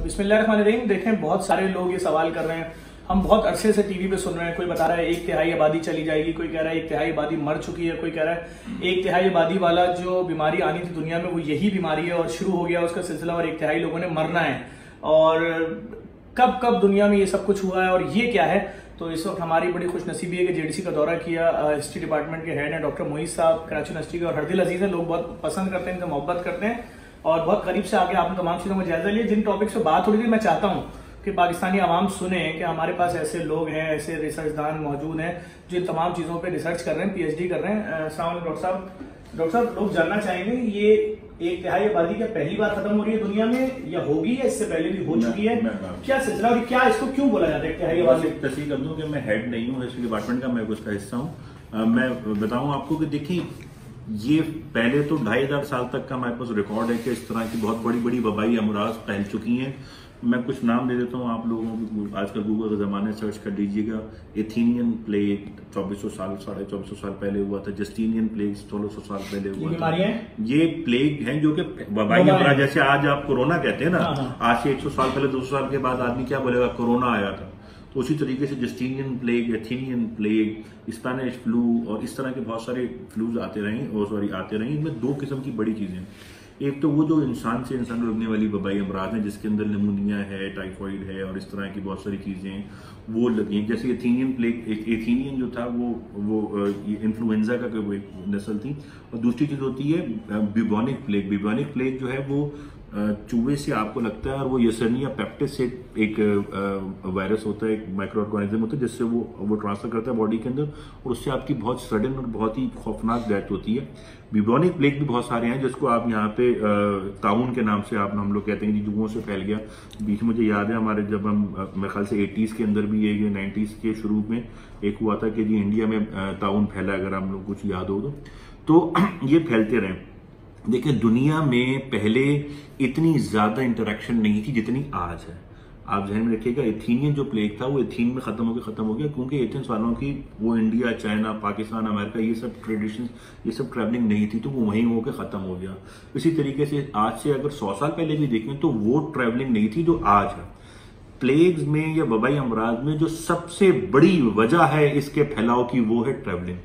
बिस्मिल्लाहिर्रहमानिर्रहीम। देखें, बहुत सारे लोग ये सवाल कर रहे हैं, हम बहुत अरसे से टीवी पे सुन रहे हैं। कोई बता रहा है 1/3 आबादी चली जाएगी, कोई कह रहा है 1/3 आबादी मर चुकी है, कोई कह रहा है 1/3 आबादी वाला जो बीमारी आनी थी दुनिया में वो यही बीमारी है और शुरू हो गया उसका सिलसिला और 1/3 लोगों ने मरना है। और कब कब दुनिया में ये सब कुछ हुआ है और ये क्या है। तो इस वक्त हमारी बड़ी खुशनसीबी है कि जेडीसी का दौरा किया। हिस्ट्री डिपार्टमेंट के हेड हैं डॉक्टर मोईज साहब, कराची यूनिवर्सिटी के, और हरदिल अजीज है। लोग बहुत पसंद करते हैं, इनसे मोहब्बत करते हैं और बहुत करीब से आके आपने तमाम चीज़ों का जायजा लिया। जिन टॉपिक से बात हो रही थी, मैं चाहता हूँ कि पाकिस्तानी आवाम सुने कि हमारे पास ऐसे लोग हैं, ऐसे रिसर्चदान मौजूद हैं जो इन तमाम चीज़ों पे रिसर्च कर रहे हैं, पीएचडी कर रहे हैं। अस्सलाम वालेकुम डॉक्टर साहब, लोग जानना चाहेंगे ये 1/3 आबादी क्या पहली बार खत्म हो रही है दुनिया में या होगी या इससे पहले भी हो चुकी है? क्या सिलसिला और क्या इसको क्यों बोला जाता है 1/3 आबादी? तस्वीर कर दूं कि मैं हेड नहीं हूँ हिस्ट्री डिपार्टमेंट का, मैं उसका हिस्सा हूँ। मैं बताऊं आपको कि देखिए, ये पहले तो 2500 साल तक का हमारे पास रिकॉर्ड है कि इस तरह की बहुत बड़ी बड़ी वबाई अमराज फैल चुकी हैं। मैं कुछ नाम दे देता हूँ आप लोगों को, आजकल गूगल के ज़माने सर्च कर लीजिएगा। एथीनियन प्लेग 2400 साल 2450 साल पहले हुआ था। जस्टीनियन प्लेग 1600 साल पहले हुआ था। ये प्लेग हैं जो कि वबाई अमराज, जैसे आज आप कोरोना कहते हैं ना, आज से 100 साल पहले 200 साल के बाद आदमी क्या बोलेगा, कोरोना आया था। तो उसी तरीके से Justinian plague, एथीनियन plague, Spanish flu और इस तरह के बहुत सारे फ्लूज आते रहे। इनमें दो किस्म की बड़ी चीज़ें, एक तो वो जो इंसान से इंसान लगने वाली वबाई अमराज हैं जिसके अंदर निमोनिया है, टाइफाइड है और इस तरह की बहुत सारी चीज़ें वो लगी हैं। जैसे एथीनियन प्लेग, एथीनियन जो था वो इन्फ्लुएंजा का कोई नस्ल थी। और दूसरी चीज़ होती है ब्यूबोनिक प्लेग। ब्यूबोनिक प्लेग जो है वो चूहे से आपको लगता है, और वो यसर्निया पेप्टिस से एक वायरस होता है, एक माइक्रो ऑर्गेनिज्म होता है जिससे वो ट्रांसफर करता है बॉडी के अंदर, और उससे आपकी बहुत सडन और बहुत ही खौफनाक डेथ होती है। ब्यूबोनिक प्लेग भी बहुत सारे हैं जिसको आप यहाँ पे ताउन के नाम से हम लोग कहते हैं कि जुओं से फैल गया। बीच मुझे याद है हमारे जब हम मेरे ख्याल से 80s के अंदर भी ये 90s के शुरू में एक हुआ था कि जी इंडिया में ताउन फैला, अगर हम लोग कुछ याद हो तो ये फैलते रहे। देखिए, दुनिया में पहले इतनी ज्यादा इंटरेक्शन नहीं थी जितनी आज है। आप ध्यान में रखिएगा, एथीनियन जो प्लेग था वो एथीन में खत्म हो गया क्योंकि एथेंस वालों की वो इंडिया, चाइना, पाकिस्तान, अमेरिका ये सब ट्रेडिशन, ये सब ट्रैवलिंग नहीं थी, तो वो वहीं होकर खत्म हो गया। इसी तरीके से आज से अगर 100 साल पहले भी देखें तो वो ट्रैवलिंग नहीं थी जो आज है। प्लेग्स में या वबाई अमराज में जो सबसे बड़ी वजह है इसके फैलाव की वो है ट्रैवलिंग,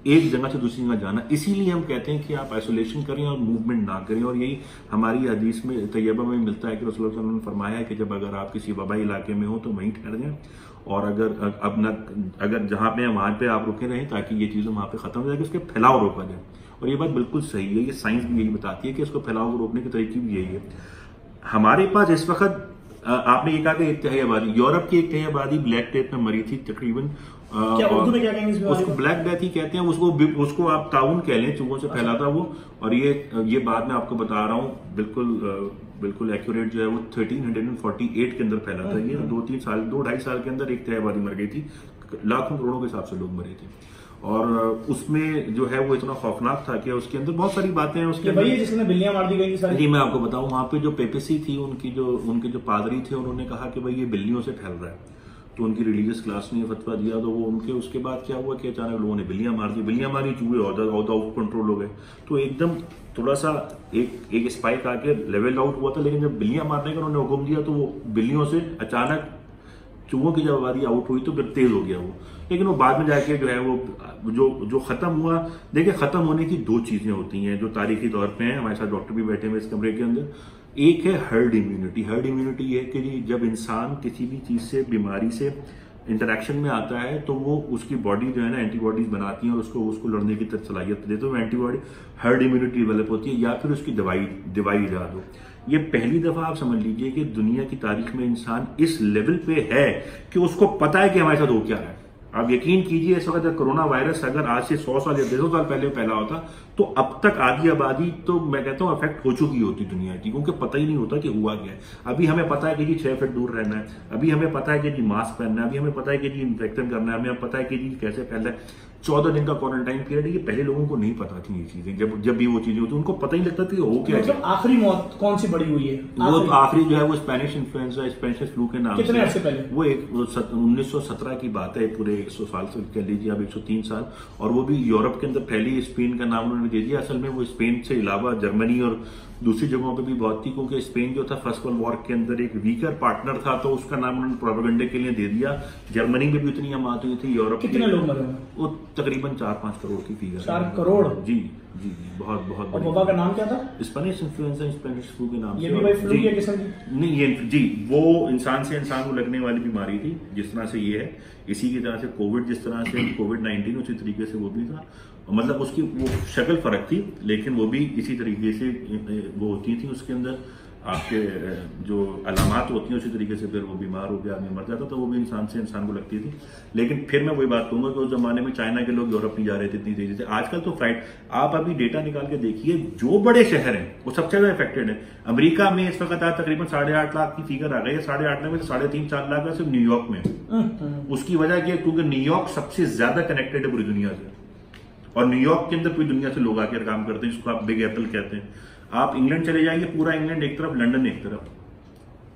एक जगह से दूसरी जगह जाना। इसीलिए हम कहते हैं कि आप आइसोलेशन करें और मूवमेंट ना करें। और यही हमारी हदीस में तैयबा में मिलता है कि रसूलुल्लाह सल्लल्लाहु अलैहि वसल्लम ने फरमाया है कि जब अगर आप किसी वबाई इलाके में हो तो वहीं ठहर जाएं, और अगर जहाँ पे वहाँ पे आप रुके रहें ताकि ये चीज़ें वहाँ पे खत्म हो जाए, उसके फैलाव रोका जाए। और ये बात बिल्कुल सही है, ये साइंस भी यही बताती है कि इसको फैलाव को रोकने के तरीके भी यही है। हमारे पास इस वक्त आपने ये कहा कि 1/3 आबादी, यूरोप की 1/3 आबादी ब्लैक डेथ में मरी थी तकरीबन। क्या उर्दू में क्या कहेंगे उसको ब्लैक डेथ ही कहते हैं। उसको आप ताउन कह लें, चूहों से फैला था वो। और ये बात मैं आपको बता रहा हूँ बिल्कुल एक्यूरेट जो है वो 1348 के अंदर फैला था। ये 2-2.5 साल के अंदर 1/3 आबादी मर गई थी। लाखों करोड़ों के हिसाब से लोग मरे थे। और उसमें जो है वो इतना खौफनाक था कि उसके अंदर बहुत सारी बातें हैं। उसके वही जिसने बिल्लियां मार दी गई सारी। जी, मैं आपको बताऊं, वहां पे जो पेपेसी थी, उनके जो पादरी थे, उन्होंने कहा कि भाई ये बिल्लियों से फैल रहा है। तो उनकी रिलीजियस क्लास ने फतवा दिया, तो वो उसके बाद क्या हुआ कि अचानक लोगों ने बिल्लियां मारी, चूहे आउट ऑफ कंट्रोल हो गए। तो एकदम थोड़ा सा एक स्पाइक आके लेवल आउट हुआ था। लेकिन जब बिल्लियां मारने का उन्होंने हुक्म दिया तो वो बिल्लियों से अचानक चूहों की जब आबादी आउट हुई तो फिर तेज हो गया वो। लेकिन वो बाद में जाके जो है वो जो खत्म हुआ। देखिए, खत्म होने की दो चीजें होती हैं जो तारीखी तौर पे हैं। हमारे साथ डॉक्टर भी बैठे हुए इस कमरे के अंदर। एक है हर्ड इम्यूनिटी। हर्ड इम्यूनिटी ये है कि जब इंसान किसी भी चीज से, बीमारी से इंटरेक्शन में आता है तो वो उसकी बॉडी जो है ना एंटीबॉडीज बनाती है और उसको लड़ने की सलाहियत देते हैं। एंटीबॉडी हर्ड इम्यूनिटी डेवलप होती है, या फिर उसकी दवाई इजाद हो। ये पहली दफा आप समझ लीजिए कि दुनिया की तारीख में इंसान इस लेवल पे है कि उसको पता है कि हमारे साथ हो क्या है। आप यकीन कीजिए, इस वक्त कोरोना वायरस अगर आज से 100 साल या 150 साल पहले फैला होता तो अब तक आधी आबादी तो मैं कहता हूँ अफेक्ट हो चुकी होती दुनिया की, क्योंकि पता ही नहीं होता कि हुआ क्या है। अभी हमें पता है कि जी 6 फीट दूर रहना है, अभी हमें पता है कि जी मास्क पहनना है, अभी हमें पता है कि जी इन्फेक्शन करना है, हमें पता है कि जी कैसे फैलता है। 14 दिन का क्वारंटाइन पीरियड है। ये पहले लोगों को नहीं पता थी ये चीजें। जब भी वो चीजें होती उनको पता ही लगता था हो क्या है। आखिरी मौत कौन सी बड़ी हुई है? वो तो आखिरी जो है वो स्पेनिश इन्फ्लुएंजा, स्पेनिश फ्लू के नाम कितने अर्से पहले? वो 1917 की बात है, पूरे 100 साल से कह लीजिए अब 103 साल। और वो भी यूरोप के अंदर फैली। स्पेन का नाम उन्होंने दे दिया। असल में वो स्पेन से अलावा जर्मनी और दूसरी जगहों पे भी बहुत थी, क्योंकि स्पेन जो था फर्स्ट वर्ल्ड वॉर के अंदर एक वीकर पार्टनर था, तो उसका नाम उन्होंने प्रोपेगेंडे के लिए दे दिया। जर्मनी में भी उतनी हमात हुई थी। यूरोप कितने लोग मरे हुए? वो तकरीबन 4-5 करोड़ की फिगर। 4 करोड़? जी जी जी, बहुत बहुत। और वबा का नाम क्या था? स्पेनिश इन्फ्लुएंजा, स्पेनिश फ्लू के नाम से। ये भी भाई फ्लू की किस्म की? नहीं, ये जी वो इंसान से इंसान को लगने वाली बीमारी थी, जिस तरह से ये है, इसी की तरह से कोविड, जिस तरह से कोविड-19 उसी तरीके से वो भी था। मतलब उसकी वो शक्ल फर्क थी, लेकिन वो भी इसी तरीके से वो होती थी, उसके अंदर आपके जो अलामात होती हैं उसी तरीके से फिर वो बीमार हो गया, आदमी मर जाता, तो वो भी इंसान से इंसान को लगती थी। लेकिन फिर मैं वही बात कहूंगा कि उस जमाने में चाइना के लोग यूरोप नहीं जा रहे थे इतनी तेजी से। आजकल तो फ्लाइट, आप अभी डेटा निकाल के देखिए, जो बड़े शहर हैं वो सबसे ज्यादा इफेक्टेड है। अमेरिका में इस वक्त तकरीबन 8.5 लाख की फिगर आ गई है, 8.5 लाख में 3.5-4 लाख है सिर्फ न्यूयॉर्क में। उसकी वजह क्या है? क्योंकि न्यूयॉर्क सबसे ज्यादा कनेक्टेड है पूरी दुनिया से, और न्यूयॉर्क के अंदर पूरी दुनिया से लोग आकर काम करते हैं, जिसको आप बिग एप्पल कहते हैं। आप इंग्लैंड चले जाएंगे, पूरा इंग्लैंड एक तरफ, लंदन एक तरफ,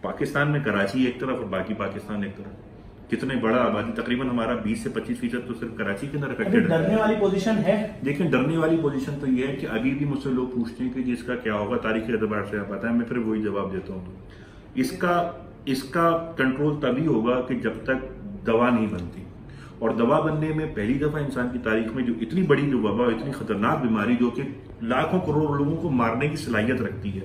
पाकिस्तान में कराची एक तरफ और बाकी पाकिस्तान एक तरफ। कितने बड़ा आबादी, तकरीबन हमारा 20 से 25% तो सिर्फ कराची के अंदर अफेक्टेड है। डरने वाली पोजीशन है। देखिए, डरने वाली पोजीशन तो ये है कि अभी भी मुझसे लोग पूछते हैं कि जी इसका क्या होगा, तारीखी एतबार से आप पता है, मैं फिर वही जवाब देता हूँ, इसका कंट्रोल तभी होगा कि जब तक दवा नहीं बनती। और दवा बनने में पहली दफा इंसान की तारीख में जो इतनी बड़ी जो वबा, इतनी खतरनाक बीमारी जो कि लाखों करोड़ लोगों को मारने की सलाहियत रखती है,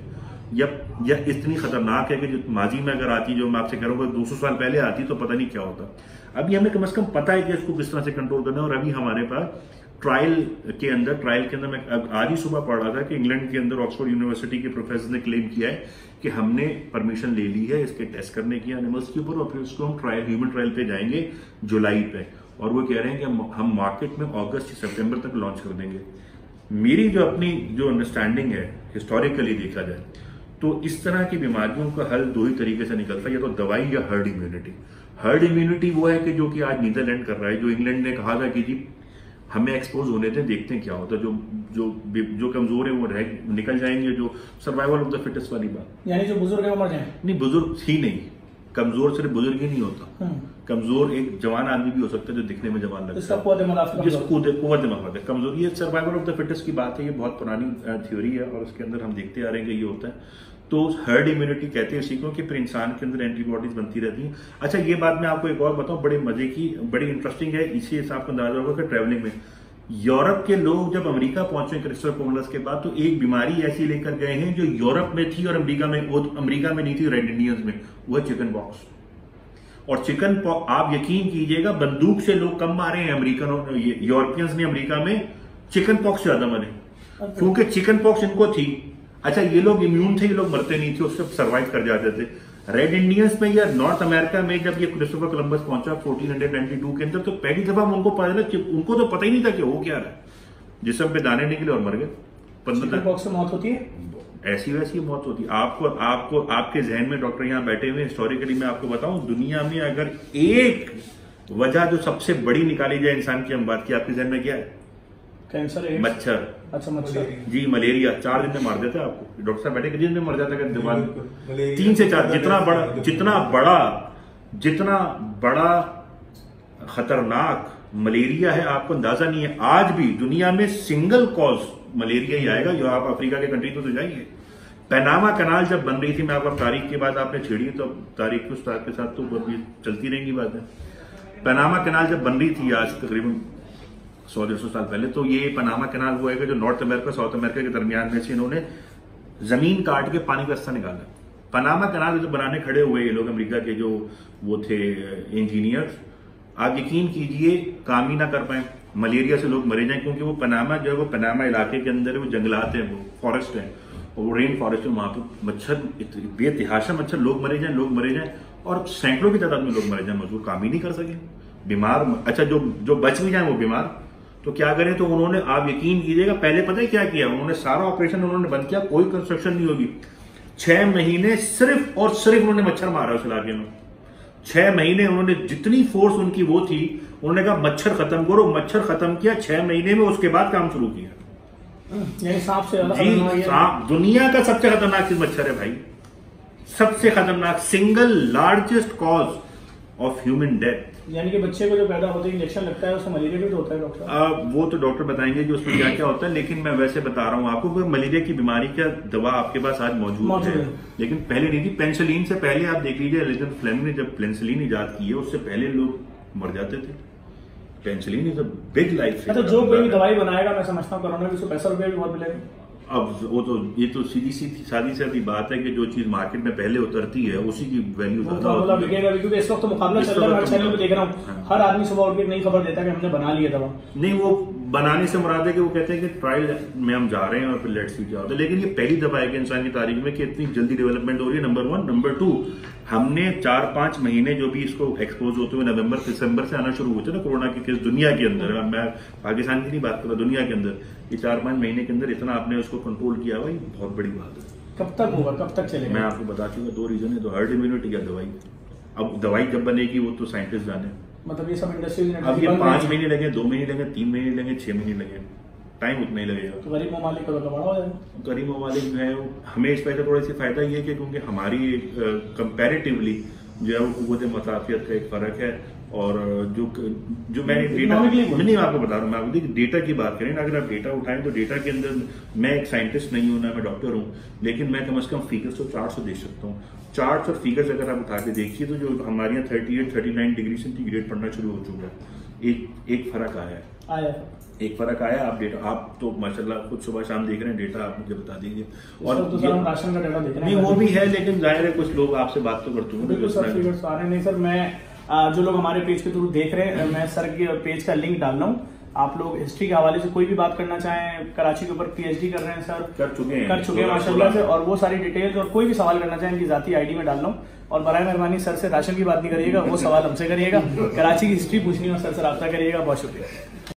या इतनी खतरनाक है कि जो माजी में अगर आती, जो मैं आपसे कह रहा हूँ 200 साल पहले आती तो पता नहीं क्या होता। अभी हमें कम से कम पता है कि इसको किस तरह से कंट्रोल करना है। और अभी हमारे पास ट्रायल के अंदर मैं आज ही सुबह पढ़ रहा था कि इंग्लैंड के अंदर ऑक्सफोर्ड यूनिवर्सिटी के प्रोफेसर ने क्लेम किया है कि हमने परमिशन ले ली है इसके टेस्ट करने की एनिमल्स के ऊपर, और फिर उसको हम ह्यूमन ट्रायल पे जाएंगे जुलाई पे, और वो कह रहे हैं कि हम मार्केट में अगस्त से सितंबर तक लॉन्च कर देंगे। मेरी जो अपनी जो अंडरस्टैंडिंग है, हिस्टोरिकली देखा जाए तो इस तरह की बीमारियों का हल दो ही तरीके से निकलता है, या तो दवाई या हर्ड इम्यूनिटी। हर्ड इम्यूनिटी वो है कि जो कि आज नीदरलैंड कर रहा है, जो इंग्लैंड ने कहा था कि जी हमें एक्सपोज होने दें, देखते हैं क्या होता है, जो कमजोर है वो निकल जाएंगे, जो सर्वाइवल ऑफ द फिटेस्ट वाली बात, यानी जो बुजुर्ग है वो मर जाए। नहीं, बुजुर्ग ही नहीं, कमजोर सिर्फ बुजुर्ग ही नहीं होता, कमजोर एक जवान आदमी भी हो सकता है जो दिखने में जवान लगता है, कुव्वत दिमाग है, कमजोर। ये सर्वाइवल ऑफ द फिटेस्ट की बात है, ये बहुत पुरानी थ्योरी है और उसके अंदर हम देखते आ रहे हैं कि ये होता है। तो हर्ड इम्यूनिटी कहते हैं इसी को, कि फिर इंसान के अंदर एंटीबॉडीज बनती रहती हैं। अच्छा, ये बात मैं आपको एक और बताऊं, बड़े मजे की, बड़ी इंटरेस्टिंग है। इसी हिसाब को अंदाजा होगा कि ट्रैवलिंग में यूरोप के लोग जब अमेरिका पहुंचे क्रिस्टोफर कोलंबस के बाद, तो एक बीमारी ऐसी लेकर गए हैं जो यूरोप में थी और अमेरिका में नहीं थी, रेड इंडियंस में, वो है चिकन पॉक्स। और चिकन पॉक्स आप यकीन कीजिएगा, बंदूक से लोग कम मारे हैं अमेरिकन और यूरोपियंस ने अमेरिका में, चिकन पॉक्स ज्यादा मरे, क्योंकि चिकन पॉक्स इनको थी। अच्छा, ये लोग इम्यून थे, ये लोग मरते नहीं थे, उससे सर्वाइव कर जाते थे। रेड इंडियंस में या नॉर्थ अमेरिका में जब ये क्रिस्टोफर कोलंबस पहुंचा 1492 के अंदर, तो पहली दफा उनको पता चला, उनको तो पता ही नहीं था कि वो क्या रहा है, जिसम पे दाने निकले और मर गए। 15 बॉक्स से मौत होती है, ऐसी वैसी मौत होती है। आपको आपके जहन में डॉक्टर यहाँ बैठे हुए, हिस्टोरिकली मैं आपको बताऊं, दुनिया में अगर एक वजह जो सबसे बड़ी निकाली जाए इंसान की हम बात की, आपके जहन में क्या है? कैंसर, मच्छर। अच्छा, मच्छर जी, मलेरिया 4 दिन में मार देता है आपको। डॉक्टर साहब बैठे, कितने दिन में मर जाता है दिमाग? 3 से 4। जितना बड़ा खतरनाक मलेरिया है, आपको अंदाजा नहीं है। आज भी दुनिया में सिंगल कॉज मलेरिया ही आएगा। जो आप अफ्रीका के कंट्री तो जाइए, पनामा कनाल जब बन रही थी, मैं आपको तारीख की बात आपने छेड़ी, तो तारीख के उस्ताद के साथ तो चलती रहेंगी बात है। पनामा कनाल जब बन रही थी आज तकरीबन 100-150 साल पहले, तो ये पनामा कनाल वो है जो नॉर्थ अमेरिका साउथ अमेरिका के दरमियान में से इन्होंने जमीन काट के पानी का रास्ता निकाला। पनामा कनाल जो बनाने खड़े हुए ये लोग, अमेरिका के जो वो थे इंजीनियर्स, आप यकीन कीजिए काम ही ना कर पाए, मलेरिया से लोग मरे जाएं, क्योंकि वो पनामा जो है, वो पनामा इलाके के अंदर वो जंगलात हैं, वो फॉरेस्ट है, और वो रेन फॉरेस्ट है, वहां पे मच्छर बेतहाशा मच्छर, लोग मरे जाएं, और सैकड़ों की तादाद में लोग मरे जाएं, मजदूर काम ही नहीं कर सके, बीमार। अच्छा, जो बच भी जाए वो बीमार, तो क्या करें? तो उन्होंने, आप यकीन कीजिएगा, पहले पता है क्या किया उन्होंने? सारा ऑपरेशन उन्होंने बंद किया, कोई कंस्ट्रक्शन नहीं होगी। 6 महीने सिर्फ और सिर्फ उन्होंने मच्छर मारा उस इलाके में। 6 महीने उन्होंने, जितनी फोर्स उनकी वो थी, उन्होंने कहा मच्छर खत्म करो, मच्छर खत्म किया 6 महीने में। उसके बाद काम शुरू किया। सांप से जी, सांप दुनिया का सबसे खतरनाक चीज मच्छर है भाई, सबसे खतरनाक, single largest cause of human death. यानी कि बच्चे को जो पैदा होते ही इंजेक्शन लगता है उसमें मलेरिया भी तो होता है डॉक्टर? वो तो डॉक्टर बताएंगे कि उसमें क्या क्या होता है, लेकिन मैं वैसे बता रहा हूँ आपको कि मलेरिया की बीमारी का दवा आपके पास आज मौजूद है, लेकिन पहले नहीं थी। पेनिसिलिन से पहले आप देख लीजिए, एलिजाबेथ फ्लेमिंग ने जब पेनिसिलिन इजाद की है उससे पहले लोग मर जाते थे। Penicillin is a big life. अच्छा, जो कोई भी दवाई बनाएगा, मैं समझता हूँ कोरोना की, उसको पैसा रुपया भी बहुत मिलेगा। अब वो तो ये तो सीधी सादी बात है कि जो चीज मार्केट में पहले उतरती है उसी की वैल्यू ज्यादा होती है। क्योंकि इस वक्त तो मुकाबला चल रहा है, हर चैनल पे देख रहा हूँ, हर आदमी सुबह उठ के नई खबर देता है कि हमने बना लिया दवा। नहीं, वो बनाने से मुराद है कि वो कहते हैं कि ट्रायल में हम जा रहे हैं और फिर लेट्स सी क्या होता है। लेकिन ये पहली दफा है कि इंसान की तारीख में कि इतनी जल्दी डेवलपमेंट हो रही है, नंबर 1। नंबर 2, हमने 4-5 महीने जो भी इसको एक्सपोज होते हुए नवंबर दिसंबर से आना शुरू होते ना कोरोना के केस दुनिया के अंदर, मैं पाकिस्तान की नहीं बात कर रहा, दुनिया के अंदर ये 4-5 महीने के अंदर इतना आपने उसको कंट्रोल किया हुआ, बहुत बड़ी बात है। कब तक होगा, कब तक चलेगा? मैं आपको बता चुका 2 रीजन है, तो हर्ड इम्यूनिटी या दवाई। अब दवाई कब बनेगी वो तो साइंटिस्ट जाने। मतलब ये सब इंडस्ट्री अब ये 5 महीने लगे, 2 महीने लगे, 3 महीने लगे, 6 महीने लगे, टाइम उतना ही लगेगा। तो गरीब ममालिक का तो बड़ा हो जाएगा। गरीब ममालिक जो है हमें इस वजह से थोड़ा सा फायदा ये है कि क्योंकि हमारी कंपैरेटिवली जो है वो कुव्वत मुताफियत का एक फर्क है, और जो मैंने डेटा नहीं आपको बता रहा हूँ, मैं आपको डेटा की बात करें ना, अगर आप डेटा उठाएं तो डेटा के अंदर मैं एक साइंटिस्ट नहीं हूं ना मैं डॉक्टर हूं, लेकिन मैं कम से कम फिगर्स और चार्ट्स दे सकता हूँ। चार्ट्स और फिगर्स अगर आप उठा के देखिए तो जो हमारे यहाँ 38-39 डिग्री सेंटीग्रेड पड़ना शुरू हो चुका है। एक फर्क आया, एक फर्क आया। आप डेटा, आप तो माशाल्लाह खुद सुबह शाम देख रहे हैं, डेटा आप मुझे बता दीजिए। और तो सर हम राशन का डेटा देख रहे हैं। नहीं वो भी है, लेकिन जाहिर है कुछ लोग आपसे बात तो करते हैं। बिल्कुल सर, फिगर्स आ रहे हैं। नहीं सर, मैं जो लोग हमारे पेज के थ्रू देख रहे हैं, मैं सर के पेज का लिंक डाल रहा हूँ। आप लोग हिस्ट्री के हवाले से कोई भी बात करना चाहें, कराची के ऊपर PhD कर रहे हैं सर, कर चुके हैं माशाल्लाह से, और वो सारी डिटेल्स, और कोई भी सवाल करना चाहें इनकी जाती ID में डाल रहा हूँ। और बराए मेहरबानी सर से राशन की बात नहीं करिएगा, वो सवाल हमसे करिएगा। कराची की हिस्ट्री पूछनी हो सर से रब्ता करिएगा। बहुत शुक्रिया।